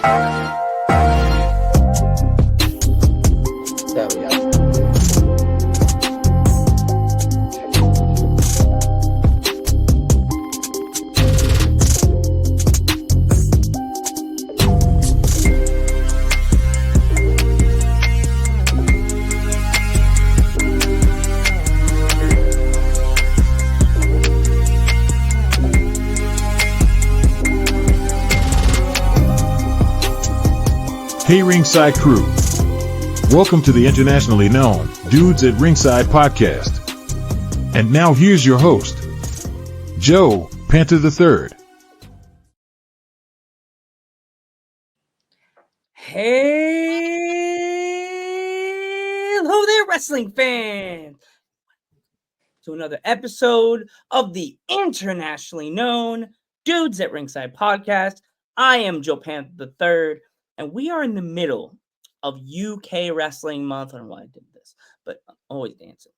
There we go. Hey Ringside crew, welcome to the internationally known Dudes at Ringside podcast. And now here's your host, Joe Panther III. Hello there, wrestling fans, to another episode of the internationally known Dudes at Ringside podcast. I am Joe Panther III, and we are in the middle of UK Wrestling Month. I don't know why I did this, but I'm always dancing.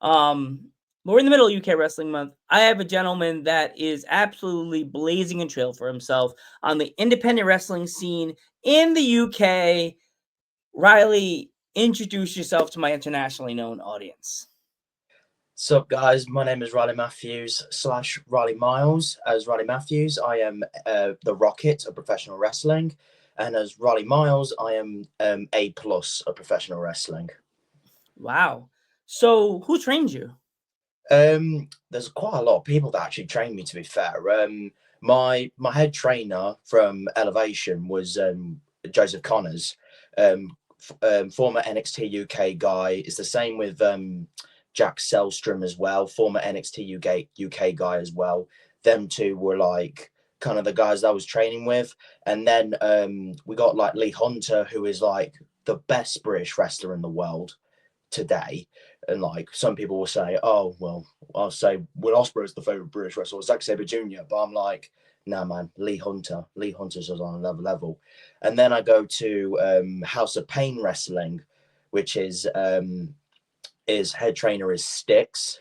We're in the middle of UK Wrestling Month. I have a gentleman that is absolutely blazing a trail for himself on the independent wrestling scene in the UK. Riley, introduce yourself to my internationally known audience. What's up, guys? My name is Riley Matthews / Riley Miles. As Riley Matthews, I am the Rocket of professional wrestling, and as Riley Miles, I am A+ of professional wrestling. Wow. So, who trained you? There's quite a lot of people that actually trained me. To be fair, my head trainer from Elevation was Joseph Connors, former NXT UK guy. It's the same with Jack Selstrom as well, former NXT UK guy as well. Them two were like kind of the guys that I was training with. And then we got like Lee Hunter, who is like the best British wrestler in the world today. And like some people will say, oh, well, I'll say Will Ospreay is the favorite British wrestler, Zack Sabre Jr. But I'm like, nah, man, Lee Hunter's on another level. And then I go to House of Pain Wrestling, which is his head trainer is Styx,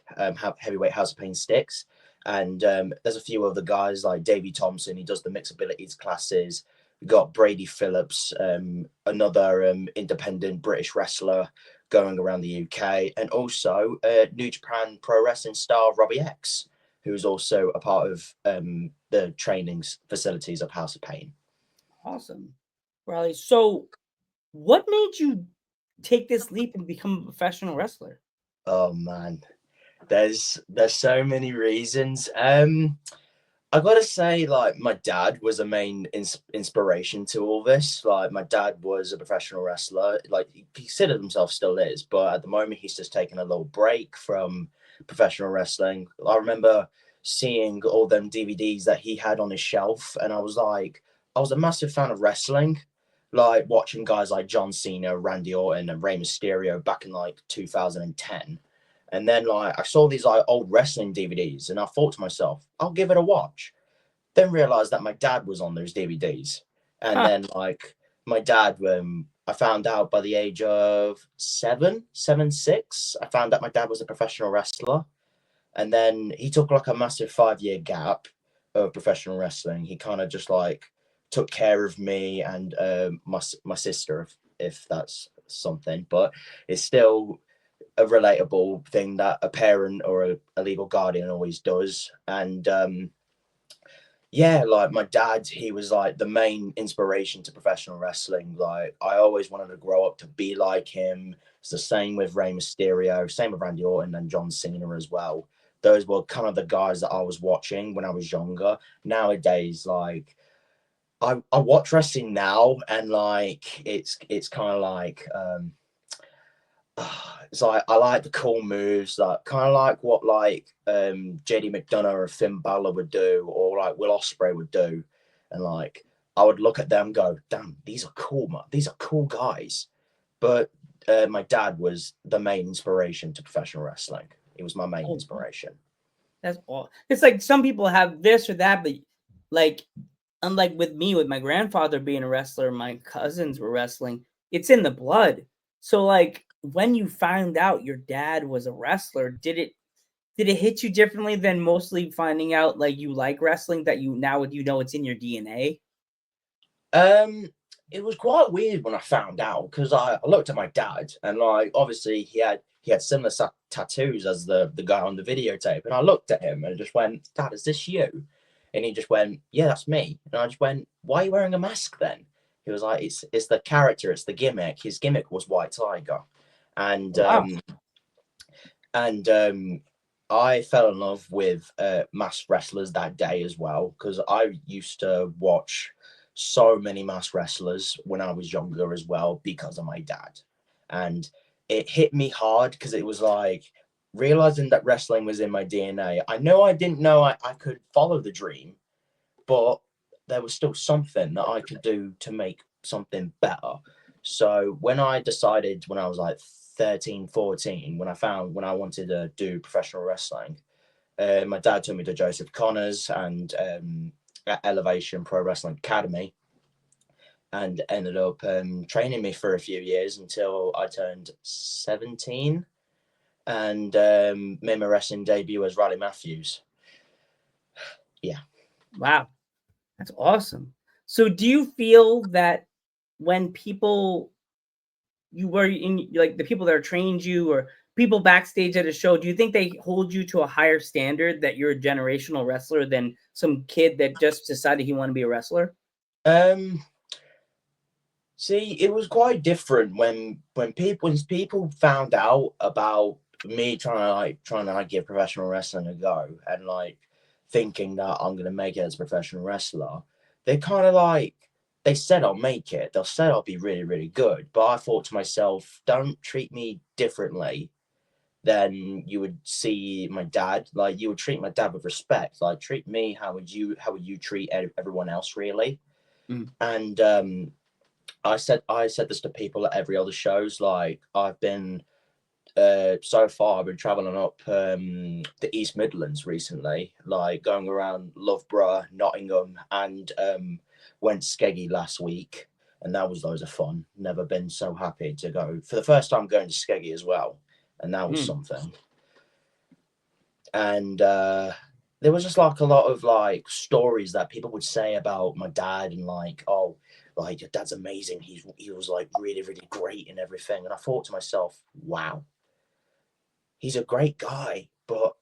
heavyweight House of Pain Styx. And there's a few other guys like Davey Thompson. He does the mixed abilities classes. We got Brady Phillips, another independent British wrestler going around the UK, and also New Japan Pro Wrestling star Robbie X, who's also a part of the training facilities of House of Pain. Awesome. Riley, so what made you take this leap and become a professional wrestler? Oh man, there's so many reasons. I gotta say, like, my dad was a main inspiration to all this. Like, my dad was a professional wrestler. Like, he considered himself, still is, but at the moment he's just taking a little break from professional wrestling. I remember seeing all them DVDs that he had on his shelf, and I was a massive fan of wrestling. Like watching guys like John Cena, Randy Orton, and Rey Mysterio back in like 2010. And then like I saw these like old wrestling DVDs, and I thought to myself, I'll give it a watch. Then realized that my dad was on those DVDs, and then like my dad, I found out by the age of 6. I found out my dad was a professional wrestler, and then he took like a massive 5-year gap of professional wrestling. He kind of just like took care of me and my sister, if that's something, but it's still a relatable thing that a parent or a legal guardian always does. And yeah, like my dad, he was like the main inspiration to professional wrestling. Like I always wanted to grow up to be like him. It's the same with Rey Mysterio, same with Randy Orton and John Cena as well. Those were kind of the guys that I was watching when I was younger. Nowadays, like I watch wrestling now, and like it's kind of like it's like I like the cool moves, like kind of like what like JD McDonough or Finn Balor would do, or like Will Ospreay would do, and like I would look at them and go, damn, these are cool, man. These are cool guys. But my dad was the main inspiration to professional wrestling. He was my main inspiration. That's all. It's like some people have this or that, but like unlike with me, with my grandfather being a wrestler, my cousins were wrestling. It's in the blood. So like when you found out your dad was a wrestler, did it hit you differently than mostly finding out like you like wrestling, that you now you know it's in your DNA? Um, it was quite weird when I found out because I looked at my dad and like obviously he had similar tattoos as the guy on the videotape, and I looked at him and just went, "Dad, is this you?" And he just went, "Yeah, that's me." And I just went, "Why are you wearing a mask then?" He was like, "It's the character, it's the gimmick. His gimmick was White Tiger," and Wow. and I fell in love with masked wrestlers that day as well because I used to watch so many masked wrestlers when I was younger as well because of my dad, and it hit me hard because it was like realizing that wrestling was in my DNA. I know I didn't know I could follow the dream, but there was still something that I could do to make something better. So when I decided when I was like 13, 14, when I wanted to do professional wrestling, my dad took me to Joseph Connors and Elevation Pro Wrestling Academy and ended up training me for a few years until I turned 17 and made my wrestling debut as Riley Matthews. Yeah. Wow. That's awesome. So do you feel that when people you were in like the people that are trained you or people backstage at a show, do you think they hold you to a higher standard that you're a generational wrestler than some kid that just decided he wanted to be a wrestler? Um, See, it was quite different when people found out about me trying to give professional wrestling a go and like thinking that I'm gonna make it as a professional wrestler. They kind of like they said I'll make it. They said I'll be really really good. But I thought to myself, don't treat me differently than you would see my dad. Like you would treat my dad with respect. Like treat me how would you treat everyone else really? Mm. And I said this to people at every other shows. Like I've been so far I've been traveling up the East Midlands recently, like going around Loughborough, Nottingham, and went Skeggy last week, and that was loads of fun. Never been so happy to go for the first time going to Skeggy as well, and that was Mm. something. And there was just like a lot of like stories that people would say about my dad and like, oh, like your dad's amazing. He was like really really great and everything. And I thought to myself, wow, he's a great guy, but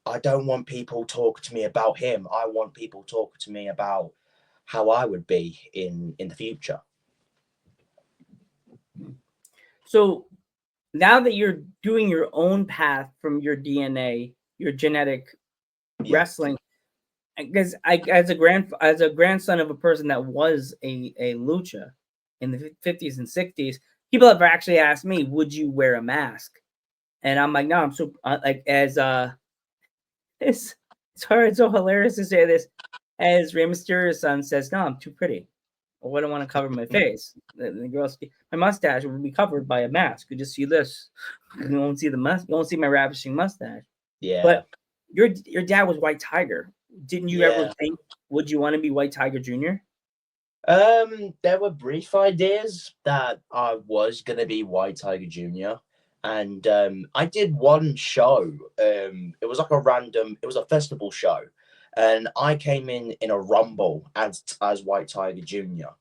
I don't want people talking to me about him. I want people talking to me about how I would be in the future. So now that you're doing your own path from your DNA, your genetic Yeah, wrestling, because as a grandson of a person that was a lucha in the 50s and 60s, people have actually asked me, "Would you wear a mask?" And I'm like, "No, I'm so like as it's hard, it's so hilarious to say this." As Rey Mysterio's son says, "No, I'm too pretty. I wouldn't want to cover my face. The girls, my mustache would be covered by a mask. You just see this. You won't see the you won't see my ravishing mustache." yeah, But your dad was White Tiger. Didn't you ever yeah. think, would you want to be White Tiger Jr.? There were brief ideas that I was gonna be White Tiger Jr. And I did one show. It was like it was a festival show, and I came in a rumble as White Tiger Jr.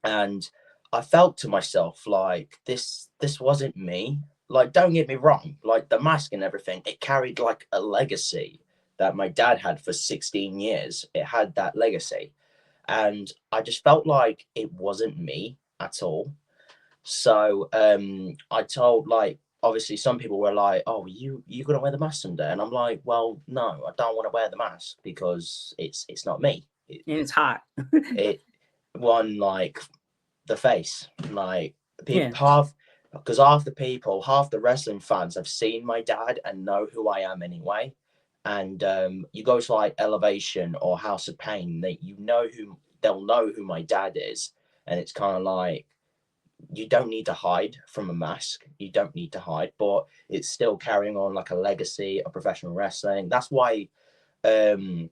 And I felt to myself like this wasn't me. Like, don't get me wrong, like the mask and everything, it carried like a legacy that my dad had for 16 years. It had that legacy and I just felt like it wasn't me at all. So I told like obviously some people were like, "Oh, you gonna wear the mask someday?" And I'm like, "Well, no, I don't want to wear the mask because it's not me. And it's hot. It one like the face like people Yeah. because half the wrestling fans have seen my dad and know who I am anyway. And you go to like Elevation or House of Pain, they'll know who my dad is, and it's kind of like you don't need to hide from a mask. You don't need to hide, but it's still carrying on like a legacy of professional wrestling. That's why um,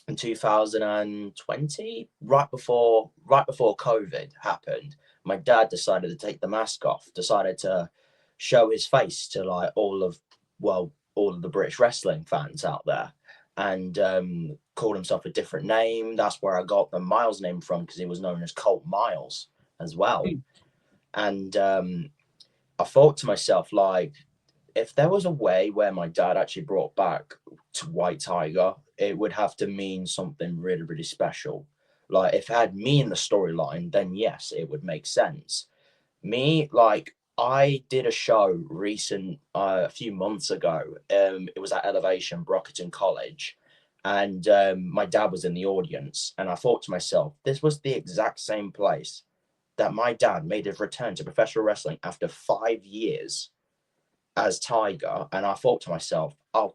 in 2020, right before COVID happened, my dad decided to take the mask off, decided to show his face to like all of the British wrestling fans out there. and called himself a different name. That's where I got the Miles name from, because he was known as Colt Miles as well. And I thought to myself, like, if there was a way where my dad actually brought back to White Tiger, it would have to mean something really, really special. Like, if it had me in the storyline, then yes, it would make sense. Me, like, I did a show a few months ago. It was at Elevation, Brockton College, and my dad was in the audience. And I thought to myself, this was the exact same place that my dad made his return to professional wrestling after 5 years as Tiger. And I thought to myself, I'll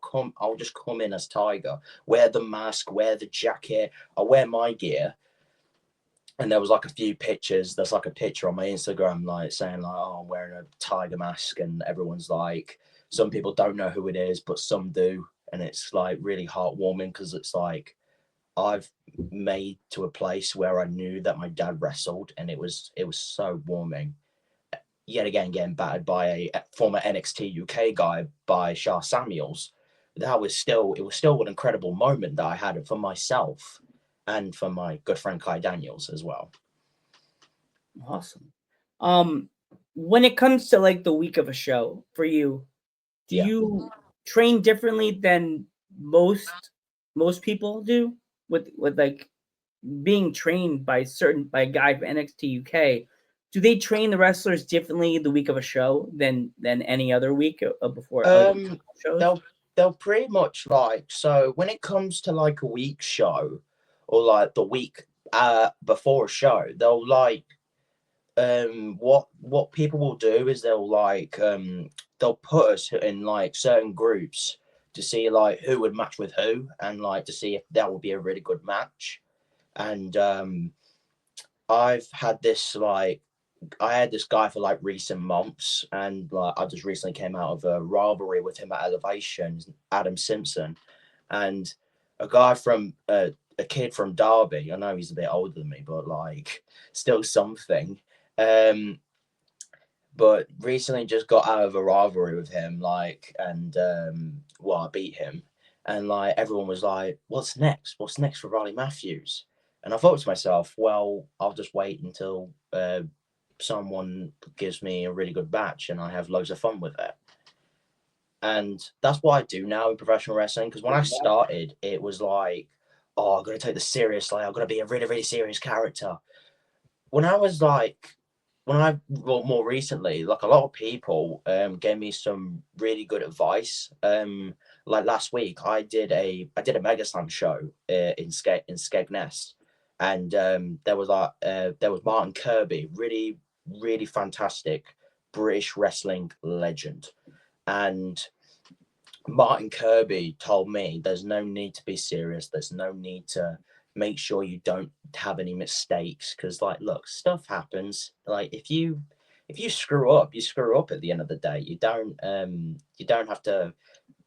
just come in as Tiger, wear the mask, wear the jacket, I'll wear my gear. And there was like a few pictures. There's like a picture on my Instagram, like saying like, "Oh, I'm wearing a tiger mask," and everyone's like, some people don't know who it is, but some do, and it's like really heartwarming, because it's like I've made to a place where I knew that my dad wrestled, and it was so warming. Yet again, getting battered by a former NXT UK guy, by Shah Samuels, it was still an incredible moment that I had for myself and for my good friend Kai Daniels as well. Awesome. When it comes to like the week of a show for you, do Yeah. you train differently than most people do with like being trained by a guy from NXT UK? Do they train the wrestlers differently the week of a show than any other week before like shows? They'll pretty much, like, so when it comes to like a week show, or like the week before a show, they'll like what people will do is they'll put us in like certain groups to see like who would match with who, and like to see if that would be a really good match. And I've had this like I had this guy for like recent months, and like I just recently came out of a rivalry with him at Elevation, Adam Simpson, and a kid from Derby. I know he's a bit older than me, but like still something. Um, but recently just got out of a rivalry with him, like, and well, I beat him, and like everyone was like, "What's next? What's next for Riley Matthews?" And I thought to myself, well, I'll just wait until someone gives me a really good match and I have loads of fun with it. And that's what I do now in professional wrestling. Because when I started, it was like, oh, I'm going to take this seriously. I'm going to be a really, really serious character. When I was like, well, more recently, like a lot of people gave me some really good advice. Like last week, I did a Mega Slam show in Skegness, and there was Martin Kirby, really really fantastic British wrestling legend, and Martin Kirby told me there's no need to be serious. There's no need to make sure you don't have any mistakes, because like look, stuff happens. Like if you screw up, you screw up at the end of the day. You don't have to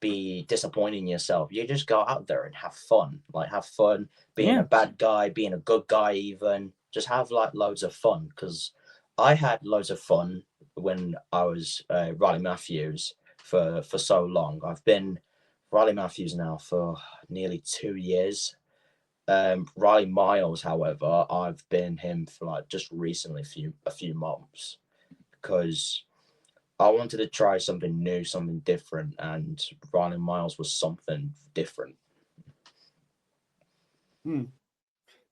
be disappointing yourself. You just go out there and have fun. Like have fun being Yeah. a bad guy, being a good guy, even just have like loads of fun. Because I had loads of fun when I was Riley Matthews for so long. I've been Riley Matthews now for nearly 2 years. Riley Miles, however, I've been him for like just recently a few months, because I wanted to try something new, something different, and Riley Miles was something different.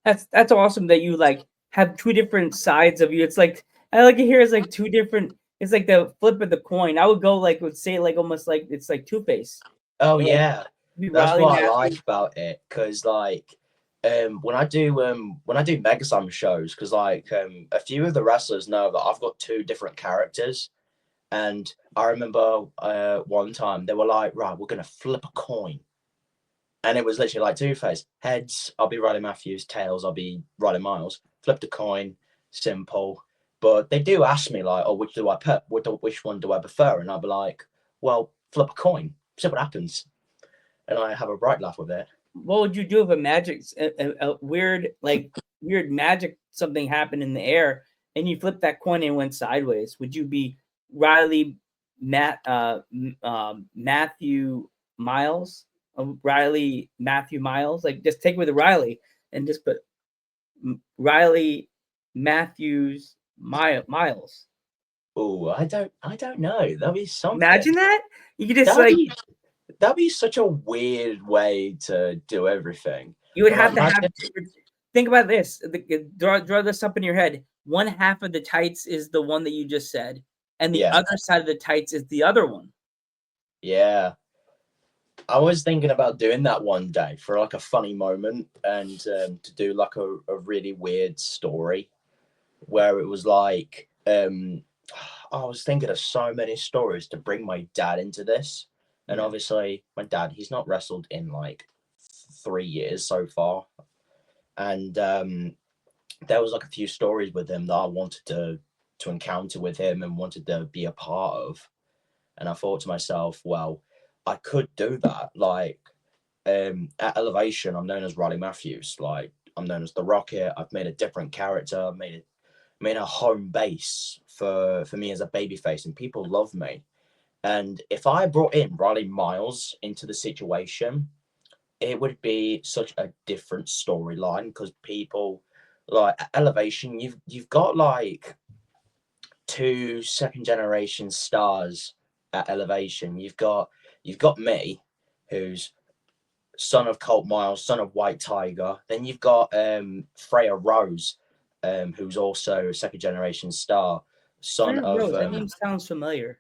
That's awesome that you like have two different sides of you. It's like I like it here is like two different. It's like the flip of the coin. I would go like would say like almost like it's like Two Face. Oh Yeah, yeah, be that's Riley what I like Matthews. about it, because like when I do Mega Slam shows, because like a few of the wrestlers know that I've got two different characters. And I remember one time they were like, right, we're gonna flip a coin, and it was literally like Two Face. Heads, I'll be Riley Matthews. Tails, I'll be Riley Miles. Flipped a coin, simple. But they do ask me like, oh, which do I put? Which one do I prefer? And I'll be like, well, flip a coin, see what happens, and I have a bright laugh with it. What would you do if a weird like weird magic something happened in the air and you flipped that coin and went sideways? Would you be Riley Matthew Miles Riley Matthew Miles. Like, just take away the Riley and just put Riley Matthews Miles. Oh, I don't know. That'd be something. Imagine that. You could just That'd like be that'd be such a weird way to do everything. you would But have like, to have. imagine, Think about this. Draw this up in your head. One half of the tights is the one that you just said, and the yeah, other side of the tights is the other one. yeah. I was thinking about doing that one day for like a funny moment and to do like a really weird story where it was like I was thinking of so many stories to bring my dad into this. And Yeah. obviously my dad, he's not wrestled in like 3 years so far. And there was like a few stories with him that I wanted to encounter with him and wanted to be a part of. And I thought to myself, well, I could do that. Like at Elevation, I'm known as Riley Matthews. Like I'm known as the Rocket. I've made a different character. I've made a home base for me as a babyface, and people love me. And if I brought in Riley Miles into the situation, it would be such a different storyline because people like at Elevation, you've got like two second generation stars at Elevation. You've got me, who's son of Colt Miles, son of White Tiger. Then you've got Freya Rose, who's also a second generation star, son Freya of Rose. That name sounds familiar.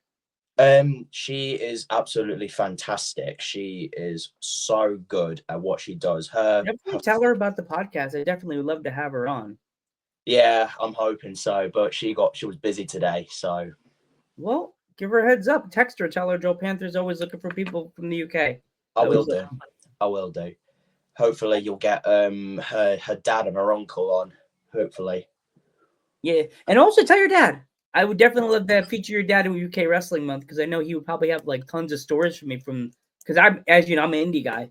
she is absolutely fantastic. She is so good at what she does. Definitely tell her about the podcast. I definitely would love to have her on. Yeah, I'm hoping so, but she was busy today, so Well, give her a heads up. Text her. Tell her Joe Panther's always looking for people from the UK. I will Always do. I will do. Hopefully you'll get her dad and her uncle on. Hopefully. Yeah, and also tell your dad. I would definitely love to feature your dad in UK Wrestling Month because I know he would probably have like tons of stories for me from because I'm, as you know, I'm an indie guy.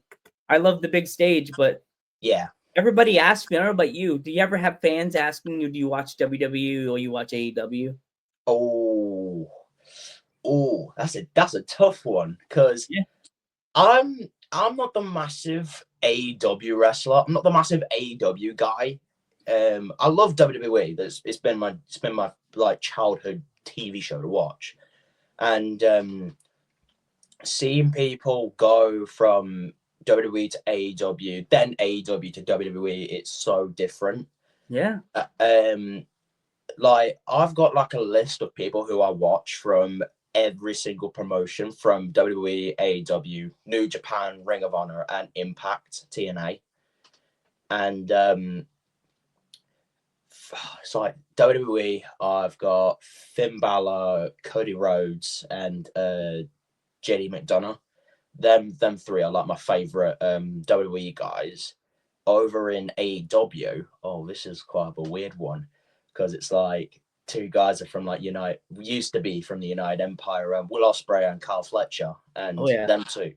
I love the big stage, but Yeah. everybody asks me. I don't know about you. Do you ever have fans asking you, "Do you watch WWE or you watch AEW?" Oh, that's a tough one because Yeah, I'm not the massive AEW wrestler. I'm not the massive AEW guy. I love WWE. It's been my like childhood TV show to watch, and seeing people go from WWE to AEW, then AEW to WWE, it's so different. yeah, Like I've got like a list of people who I watch from every single promotion from WWE, AEW, New Japan, Ring of Honor, and Impact TNA. And it's like WWE, I've got Finn Balor, Cody Rhodes, and JD McDonough. Them three are like my favorite WWE guys. Over in AEW, oh, this is quite a weird one because it's like two guys are from like used to be from the United Empire, Will Ospreay and Carl Fletcher, and oh yeah, them two.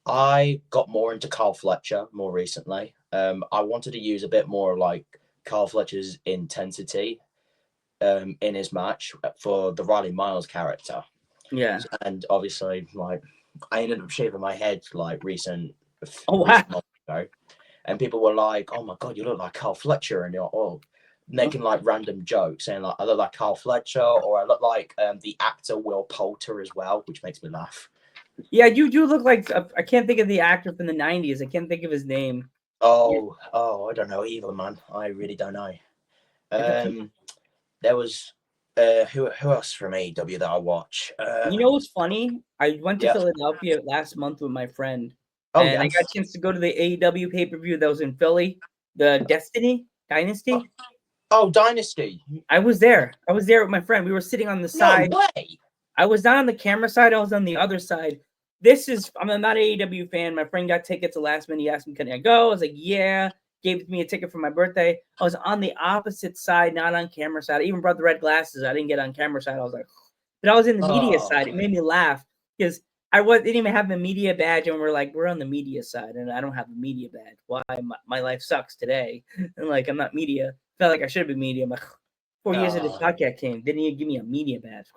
I got more into Carl Fletcher more recently. I wanted to use a bit more like Carl Fletcher's intensity in his match for the Riley Miles character, yeah. and obviously like I ended up shaving my head like Oh wow. recent months ago, and people were like, "Oh my god, you look like Carl Fletcher," and you're all making like random jokes, saying like I look like Carl Fletcher, or I look like the actor Will Poulter as well, which makes me laugh. Yeah, you do look like I can't think of the actor from the '90s. I can't think of his name. Oh, I don't know either, man. I really don't know. If I can, There was who else from AEW that I watch? you know what's funny? I went to Yeah. Philadelphia last month with my friend, Oh and I yeah. got a chance to go to the AEW pay per view that was in Philly, the Destiny Dynasty. Oh, Dynasty. I was there. I was there with my friend. We were sitting on the No side. way. I was not on the camera side. I was on the other side. I'm not an AEW fan. My friend got tickets the last minute. He asked me, "Can I go?" I was like, "Yeah." Gave me a ticket for my birthday. I was on the opposite side, not on camera side. I even brought the red glasses. I didn't get on camera side. I was like, but I was in the media side. It Oh, made me laugh because didn't even have a media badge, and we're like, we're on the media side, and I don't have a media badge. Why? My life sucks today, and like I'm not media. Felt like I should have been media. I'm like, 4 years of this podcast came, didn't even give me a media badge.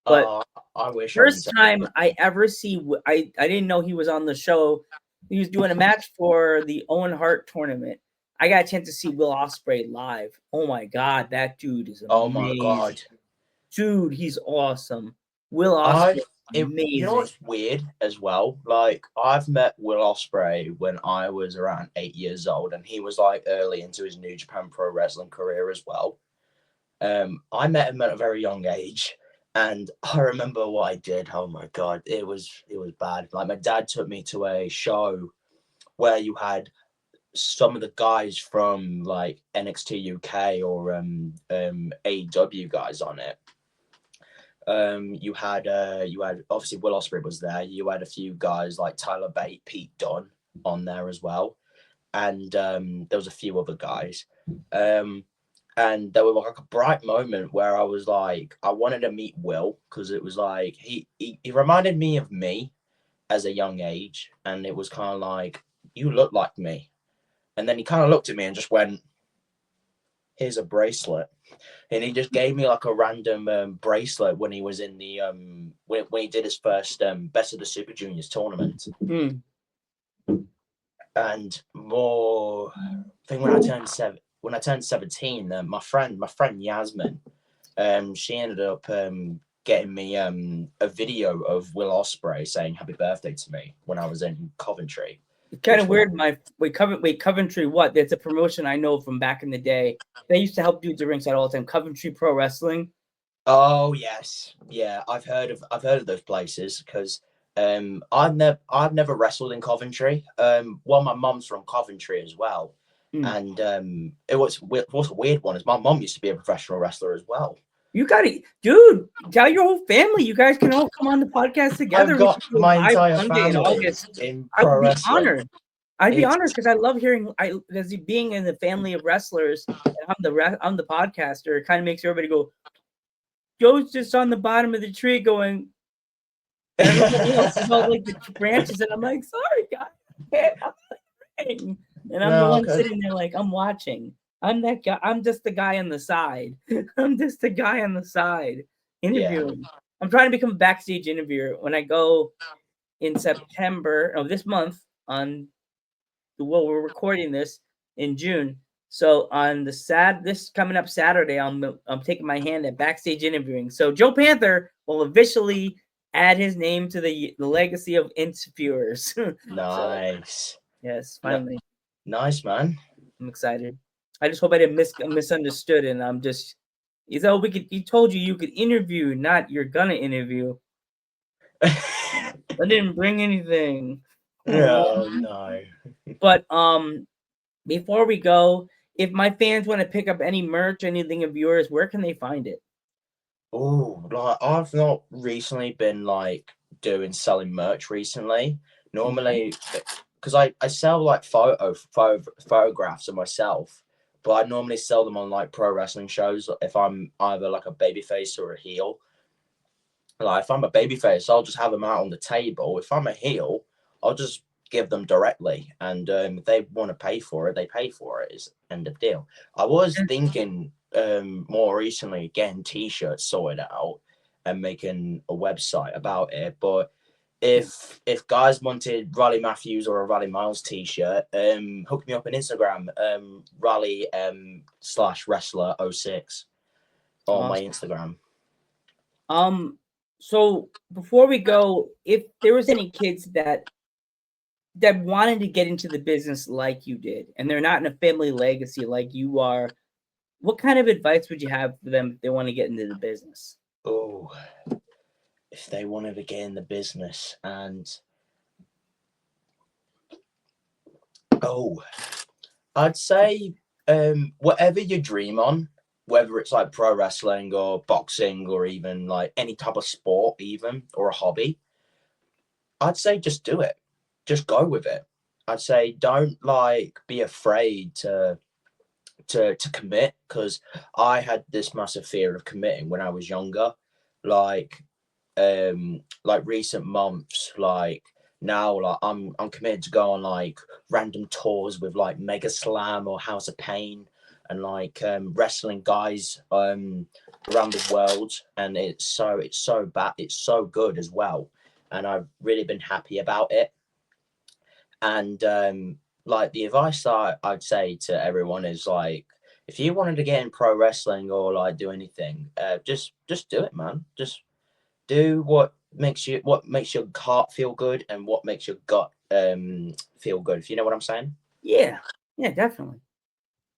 But I wish I first was. time I ever see, I didn't know he was on the show. He was doing a match for the Owen Hart tournament. I got a chance to see Will Ospreay live. Oh my god, that dude is Oh my amazing. god. Dude, he's awesome. Will Ospreay, I've you know amazing. what's weird as well? Like I've met Will Ospreay when I was around 8 years old, and he was like early into his New Japan Pro Wrestling career as well. I met him at a very young age, and I remember what I did. Oh my god, it was bad. Like my dad took me to a show where you had some of the guys from like NXT UK or AEW guys on it. You had obviously Will Ospreay was there. You had a few guys like Tyler Bate, Pete Dunne on there as well, and there was a few other guys. And there was like a bright moment where I was like, I wanted to meet Will because it was like he reminded me of me as a young age, and it was kind of like you look like me. And then he kind of looked at me and just went, "Here's a bracelet." And he just gave me like a random bracelet when he was in the when he did his first Best of the Super Juniors tournament. Mm. And more, I think when I turned 17, my friend Yasmin, she ended up getting me a video of Will Ospreay saying happy birthday to me when I was in Coventry. It's kind of Which was- weird. Wait, Coventry, what? That's a promotion I know from back in the day. They used to help dudes at ringside all the time. Coventry Pro Wrestling. Oh yes, yeah, I've heard of those places because I've never wrestled in Coventry. Well, my mum's from Coventry as well, Mm. and what's a weird one is my mum used to be a professional wrestler as well. You got to, dude, tell your whole family. You guys can all come on the podcast together. I've We got should do a my live entire one day in family August. in I pro would be wrestling. honored. I'd be It's honored because I love hearing. Because being in the family of wrestlers, and I'm the podcaster. It kind of makes everybody go. Joe's just on the bottom of the tree going. And everybody else is all like the branches, and I'm like, sorry, guys, I can't. I'm not singing. And I'm the no, one okay. sitting there like I'm watching. I'm that guy. I'm just the guy on the side. I'm just the guy on the side interviewing. I'm trying to become a backstage interviewer when I go in September of this month on we're recording this in June. So on this coming up Saturday, I'm taking my hand at backstage interviewing. So Joe Panther will officially add his name to the legacy of interviewers. Nice. So, yes, No, finally, nice man. I'm excited. I just hope I didn't misunderstood, and I'm just. He said, He told you could interview, not you're gonna interview. I didn't bring anything. No, no. But before we go, if my fans want to pick up any merch, anything of yours, where can they find it? Oh, like I've not recently been like selling merch recently. Normally, because I sell like photographs of myself, but I normally sell them on like pro wrestling shows if I'm either like a babyface or a heel. Like if I'm a babyface, I'll just have them out on the table. If I'm a heel, I'll just give them directly, and if they want to pay for it, they pay for it. Is end of deal. I was thinking more recently getting t-shirts sorted out and making a website about it, but if guys wanted Riley Matthews or a Riley Miles t-shirt, hook me up on Instagram, Riley slash wrestler 06 on my Instagram. So before we go, if there was any kids that wanted to get into the business like you did, and they're not in a family legacy like you are, what kind of advice would you have for them if they want to get into the business? Oh, if they wanted to get in the business, and I'd say whatever you dream on, whether it's like pro wrestling or boxing or even like any type of sport, even or a hobby, I'd say just do it. Just go with it. I'd say don't like be afraid to commit, because I had this massive fear of committing when I was younger. Like recent months, like now, like I'm committed to go on like random tours with like Mega Slam or House of Pain and like wrestling guys around the world, and it's so good as well, and I've really been happy about it. And like the advice that I'd say to everyone is like, if you wanted to get in pro wrestling or like do anything, just do it, man. Just do what makes your heart feel good and what makes your gut feel good. If you know what I'm saying. Yeah, definitely.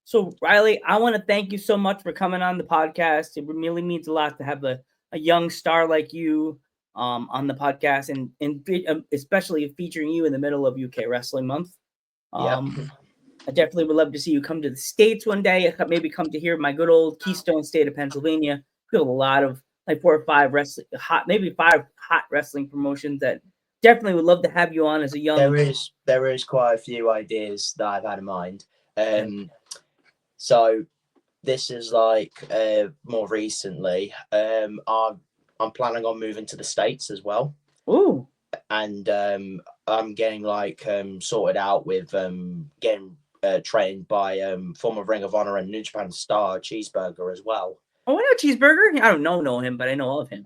So Riley, I want to thank you so much for coming on the podcast. It really means a lot to have a young star like you on the podcast, and especially featuring you in the middle of UK Wrestling Month. Yeah. I definitely would love to see you come to the States one day. Maybe come to here, my good old Keystone State of Pennsylvania. We have a lot of like 4 or 5 maybe 5 hot wrestling promotions that definitely would love to have you on as a young. There is quite a few ideas that I've had in mind. So this is like more recently. I'm planning on moving to the States as well. Ooh. And I'm getting like sorted out with getting trained by former Ring of Honor and New Japan star Cheeseburger as well. Oh, I know Cheeseburger. I don't know him, but I know of him.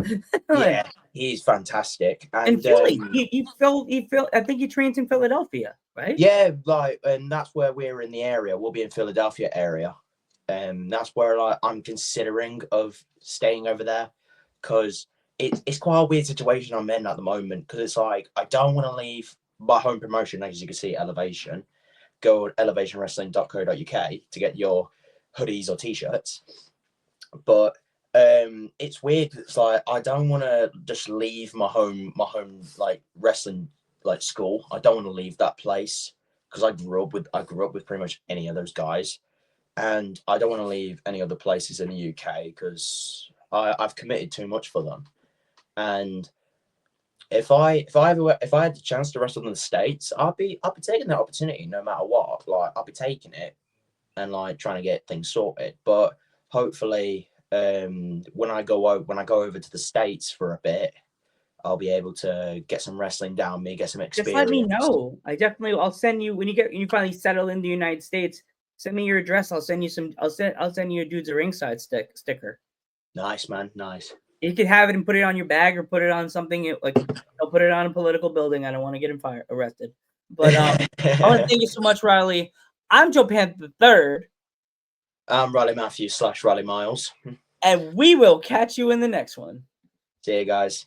Yeah, he's fantastic. And Philly, you feel. I think he trains in Philadelphia, right? Yeah, like, and that's where we're in the area. We'll be in Philadelphia area. That's where like I'm considering of staying over there, because it's quite a weird situation I'm in at the moment, because it's like I don't want to leave my home promotion, as you can see, Elevation. Go on elevationwrestling.co.uk to get your hoodies or t-shirts. But it's weird. It's like I don't want to just leave my home like wrestling like school. I don't want to leave that place, because I grew up with pretty much any of those guys, and I don't want to leave any other places in the UK because I've committed too much for them. And if I had the chance to wrestle in the States, I'll be taking that opportunity no matter what. Like I'll be taking it and like trying to get things sorted. But hopefully, when I go over to the States for a bit, I'll be able to get some wrestling down me, get some experience. Just let me know. I'll send you when you finally settle in the United States. Send me your address. I'll send you some. I'll send you a Dudes at Ringside sticker. Nice, man. Nice. You could have it and put it on your bag or put it on something like I'll put it on a political building. I don't want to get him arrested. But I want to thank you so much, Riley. I'm Joe Panther III. I'm Riley Matthews / Riley Miles. And we will catch you in the next one. See you guys.